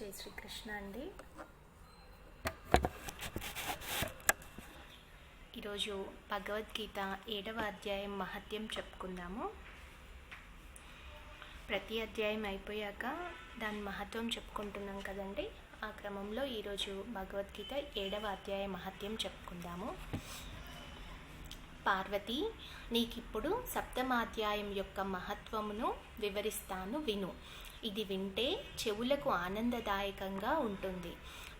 జై శ్రీకృష్ణ అండి. ఈరోజు భగవద్గీత 7వ అధ్యాయం మహత్యం చెప్పుకుందాము. ప్రతి అధ్యాయం అయిపోయాక దాని మహత్వం చెప్పుకుంటున్నాం కదండి. ఆ క్రమంలో ఈరోజు భగవద్గీత 7వ అధ్యాయ మహత్యం చెప్పుకుందాము. పార్వతి, నీకిప్పుడు సప్తమాధ్యాయం యొక్క మహత్వమును వివరిస్తాను, విను. ఇది వింటే చెవులకు ఆనందదాయకంగా ఉంటుంది.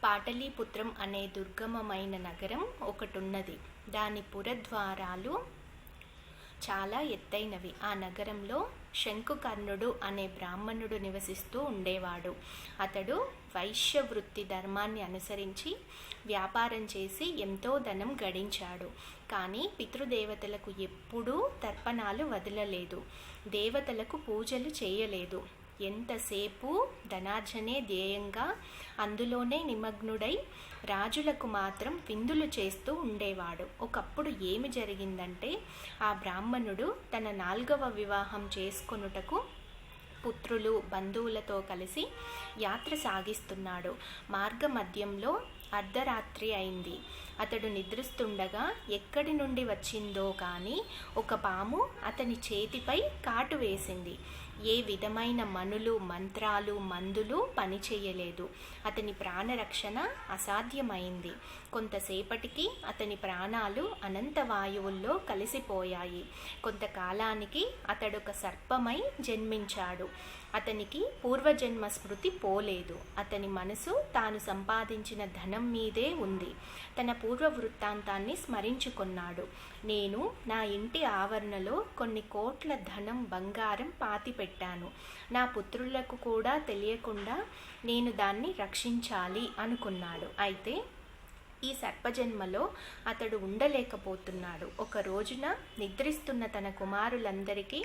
పాటలీపుత్రం అనే దుర్గమమైన నగరం ఒకటున్నది. దాని పురద్వారాలు చాలా ఎత్తైనవి. ఆ నగరంలో శంకుకర్ణుడు అనే బ్రాహ్మణుడు నివసిస్తూ ఉండేవాడు. అతడు వైశ్య వృత్తి ధర్మాన్ని అనుసరించి వ్యాపారం చేసి ఎంతో ధనం గడించాడు. కానీ పితృదేవతలకు ఎప్పుడూ తర్పణాలు వదలలేదు. దేవతలకు పూజలు చేయలేదు. ఎంతసేపు ధనార్జనే ధ్యేయంగా అందులోనే నిమగ్నుడై రాజులకు మాత్రం విందులు చేస్తూ ఉండేవాడు. ఒకప్పుడు ఏమి జరిగిందంటే, ఆ బ్రాహ్మణుడు తన 4వ వివాహం చేసుకొనుటకు పుత్రులు బంధువులతో కలిసి యాత్ర సాగిస్తున్నాడు. మార్గ మధ్యంలో అర్ధరాత్రి అయింది. అతడు నిద్రిస్తుండగా ఎక్కడి నుండి వచ్చిందో కానీ ఒక పాము అతని చేతిపై కాటు వేసింది. ఏ విధమైన మనులు, మంత్రాలు, మందులు పనిచేయలేదు. అతని ప్రాణరక్షణ అసాధ్యమైంది. కొంతసేపటికి అతని ప్రాణాలు అనంత వాయువుల్లో కలిసిపోయాయి. కొంతకాలానికి అతడొక సర్పమై జన్మించాడు. అతనికి పూర్వజన్మ స్మృతి పోలేదు. అతని మనసు తాను సంపాదించిన ధనం మీదే ఉంది. తన పూర్వ వృత్తాంతాన్ని స్మరించుకున్నాడు. నేను నా ఇంటి ఆవరణలో కొన్ని కోట్ల ధనం, బంగారం పాతిపెట్టాను. నా పుత్రులకు కూడా తెలియకుండా నేను దాన్ని రక్షించాలి అనుకున్నాడు. అయితే ఈ సర్పజన్మలో అతడు ఉండలేకపోతున్నాడు. ఒక రోజున నిద్రిస్తున్న తన కుమారులందరికీ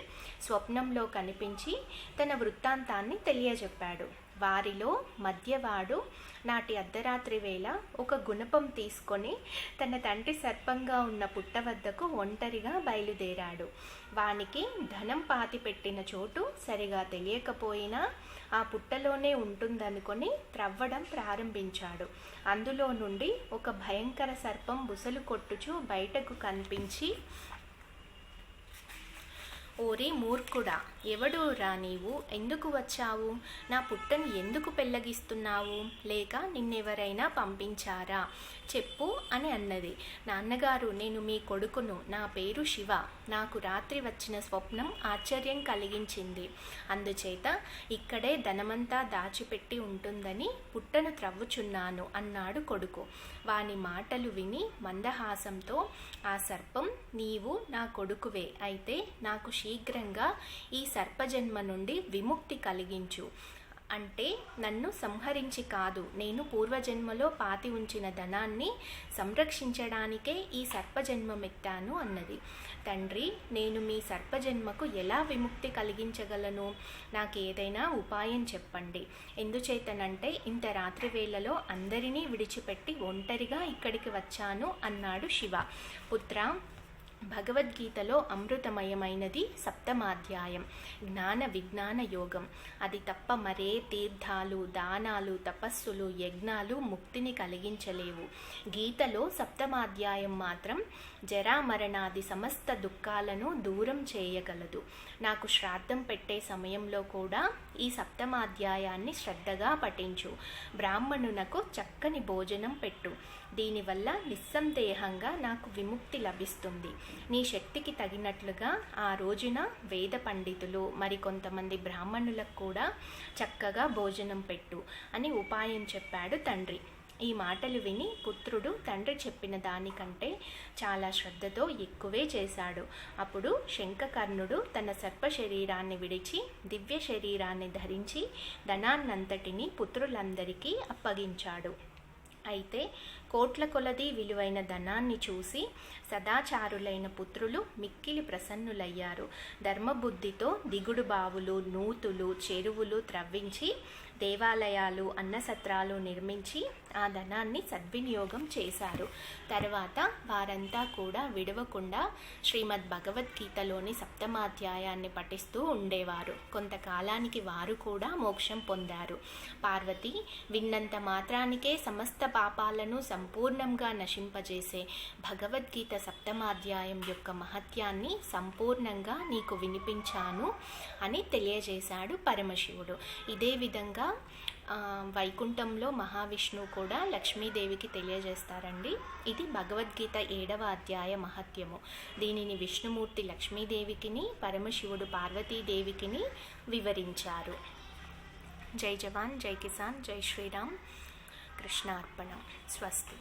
స్వప్నంలో కనిపించి తన వృత్తాంతాన్ని తెలియజెప్పాడు. వారిలో మధ్యవాడు నాటి అర్ధరాత్రి వేళ ఒక గుణపం తీసుకొని తన తండ్రి సర్పంగా ఉన్న పుట్ట వద్దకు ఒంటరిగా బయలుదేరాడు. వానికి ధనం పాతిపెట్టిన చోటు సరిగా తెలియకపోయినా ఆ పుట్టలోనే ఉంటుందనుకొని త్రవ్వడం ప్రారంభించాడు. అందులో నుండి ఒక భయంకర సర్పం బుసలు కొట్టుచూ బయటకు కనిపించి, ఓరి మూర్ఖుడా, ఎవడురా నీవు? ఎందుకు వచ్చావు? నా పుట్టను ఎందుకు పెళ్ళగిస్తున్నావు? లేక నిన్నెవరైనా పంపించారా? చెప్పు అని అన్నది. నాన్నగారు, నేను మీ కొడుకును. నా పేరు శివ. నాకు రాత్రి వచ్చిన స్వప్నం ఆశ్చర్యం కలిగించింది. అందుచేత ఇక్కడే ధనమంతా దాచిపెట్టి ఉంటుందని పుట్టను త్రవ్వుచున్నాను అన్నాడు కొడుకు. వాని మాటలు విని మందహాసంతో ఆ సర్పం, నీవు నా కొడుకువే. అయితే నాకు శీఘ్రంగా ఈ సర్పజన్మ నుండి విముక్తి కలిగించు. అంటే నన్ను సంహరించి కాదు, నేను పూర్వజన్మలో పాతి ఉంచిన ధనాన్ని సంరక్షించడానికే ఈ సర్పజన్మమెత్తాను అన్నది. తండ్రి, నేను మీ సర్పజన్మకు ఎలా విముక్తి కలిగించగలను? నాకేదైనా ఉపాయం చెప్పండి. ఎందుచేతనంటే ఇంత రాత్రి వేళలో అందరినీ విడిచిపెట్టి ఒంటరిగా ఇక్కడికి వచ్చాను అన్నాడు శివ. పుత్ర, భగవద్గీతలో అమృతమయమైనది సప్తమాధ్యాయం, జ్ఞాన విజ్ఞాన యోగం. అది తప్ప మరే తీర్థాలు, దానాలు, తపస్సులు, యజ్ఞాలు ముక్తిని కలిగించలేవు. గీతలో సప్తమాధ్యాయం మాత్రం జరామరణాది సమస్త దుఃఖాలను దూరం చేయగలదు. నాకు శ్రాద్ధం పెట్టే సమయంలో కూడా ఈ సప్తమాధ్యాయాన్ని శ్రద్ధగా పఠించు. బ్రాహ్మణునకు చక్కని భోజనం పెట్టు. దీనివల్ల నిస్సందేహంగా నాకు విముక్తి లభిస్తుంది. నీ శక్తికి తగినట్లుగా ఆ రోజున వేద పండితులు, మరికొంతమంది బ్రాహ్మణులకు కూడా చక్కగా భోజనం పెట్టు అని ఉపాయం చెప్పాడు తండ్రి. ఈ మాటలు విని పుత్రుడు తండ్రి చెప్పిన దానికంటే చాలా శ్రద్ధతో ఎక్కువే చేశాడు. అప్పుడు శంఖకర్ణుడు తన సర్ప శరీరాన్ని విడిచి దివ్య శరీరాన్ని ధరించి ధనాన్నంతటినీ పుత్రులందరికీ అప్పగించాడు. అయితే కోట్ల కొలది విలువైన ధనాన్ని చూసి సదాచారులైన పుత్రులు మిక్కిలి ప్రసన్నులయ్యారు. ధర్మబుద్ధితో దిగుడు బావులు, నూతులు, చెరువులు త్రవ్వించి దేవాలయాలు, అన్నసత్రాలు నిర్మించి ఆ ధనాన్ని సద్వినియోగం చేశారు. తర్వాత వారంతా కూడా విడవకుండా శ్రీమద్ భగవద్గీతలోని సప్తమాధ్యాయాన్ని పఠిస్తూ ఉండేవారు. కొంతకాలానికి వారు కూడా మోక్షం పొందారు. పార్వతి, విన్నంత మాత్రానికే సమస్త పాపాలను సంపూర్ణంగా నశింపజేసే భగవద్గీత సప్తమాధ్యాయం యొక్క మహత్యాన్ని సంపూర్ణంగా నీకు వినిపించాను అని తెలియజేశాడు పరమశివుడు. ఇదే విధంగా వైకుంఠంలో మహావిష్ణువు కూడా లక్ష్మీదేవికి తెలియజేస్తారండి. ఇది భగవద్గీత 7వ అధ్యాయ మహత్యము. దీనిని విష్ణుమూర్తి లక్ష్మీదేవికిని, పరమశివుడు పార్వతీదేవికిని వివరించారు. జై జవాన్, జై కిసాన్, జై శ్రీరామ్. కృష్ణార్పణం. స్వస్తి.